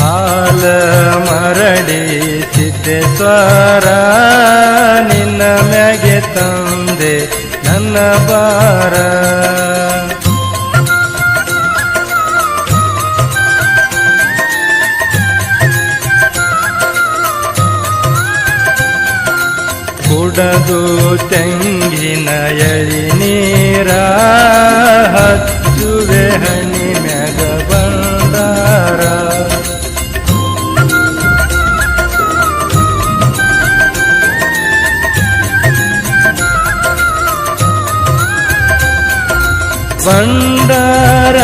ಆಲ ಮರಡಿ ಸಿದ್ದೇಶ್ವರ ನಿನ್ನ ಮ್ಯಾಗೆ ತಂದೆ ನನ್ನ ಬಾರ. ಕುಡದು ತೆಂಗಿನ ಎಳಿ ನೀರ ಹಚ್ಚುವೆ ಹನಿ ಮ್ಯಾಗ ಬಂದಾರ. ಬಂದಾರ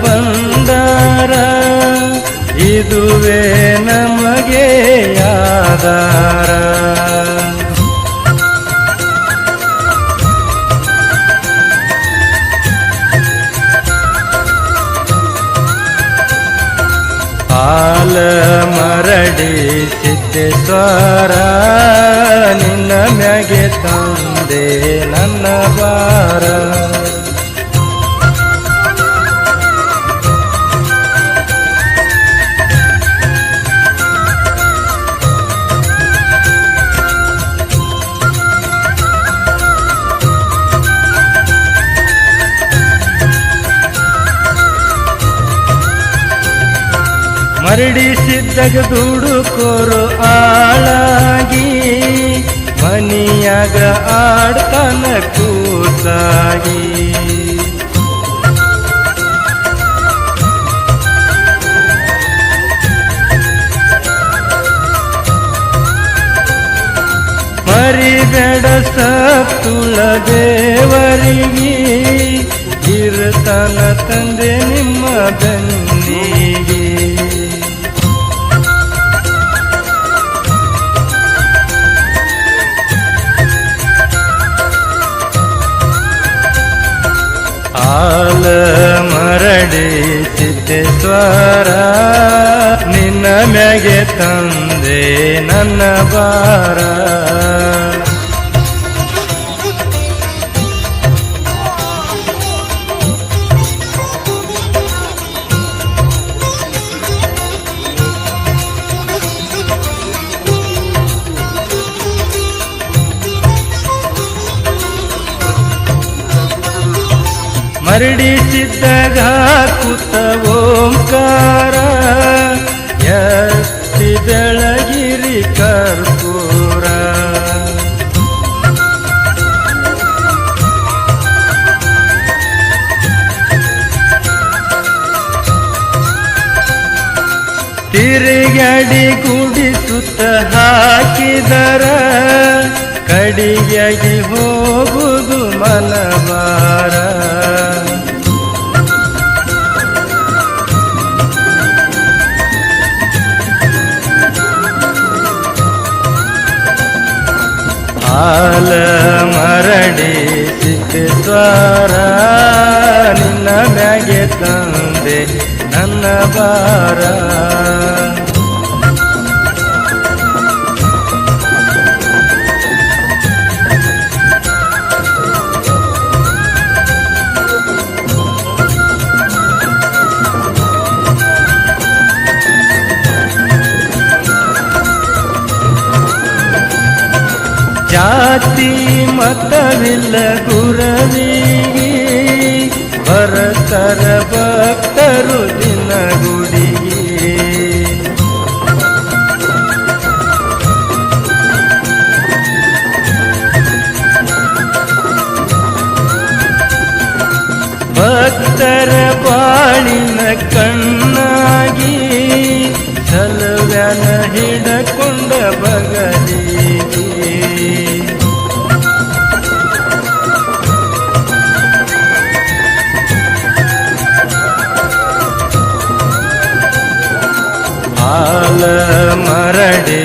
ಬಂದಾರ ಇದುವೇ ನಮಗೆ ಆಧಾರ. ಆಲ ಮರಡಿ ಸಿದ್ದೇಶ್ವರ ನಿನ್ನ ಮ್ಯಾಗೆ ತಂದೆ ನನ್ನ ಬಾರ. ಮರಡಿಸಿದ್ದಾಗ ದುಡುಕೋರು ಆಳಾಗಿ ಮನಿಯಾಗ ಆಡ್ತಾನ ಕೂಸಾಗಿ. ಮರಿಬೇಡ ಸತ್ತುಳ ದೇವರಿಗೆ ಇರ್ತಾನ ತಂದೆ ನಿಮ್ಮ ಬೆನ್ನಿಗೆ. ಆಲ ಮರಡಿ ಸಿದ್ದೇಶ್ವರ ನಿನ್ನ ಮ್ಯಾಗೆ ತಂದೆ ನನ್ನ ಬಾರ. ಮರಡಿಸಿದ್ದಾಗ ಕೂತ ಓಂಕಾರ ಎತ್ತಿ ಬೆಳಗಿರಿ ಕರ್ಪೂರ. ತಿರುಗಾಡಿ ಗುಡಿ ಸುತ್ತ ಹಾಕಿದರ ಕಡಿಯಾಗಿ ಹೋಗುದು ಮನಬಾರ. ಆಲ ಮರಡಿ ಸಿದ್ದೇಶ್ವರ ನಿನ್ನ ಮ್ಯಾಗೆ ತಂದೆ ನನ್ನ ಬಾರ. ಜಾತಿ ಮತವಿಲ್ಲ ಗುರವಿಗೆ ಬರತರ ಭಕ್ತರು ದಿನ ಗುಡಿಗೆ. ಭಕ್ತರ ಬಾಳಿನ ಕಣ್ಣಾಗಿ ಸಲವ್ಯಾನ ಹಿಡಕೊಂಡ ಬಗಲಿಗೆ. ಆಲ ಮರಡಿ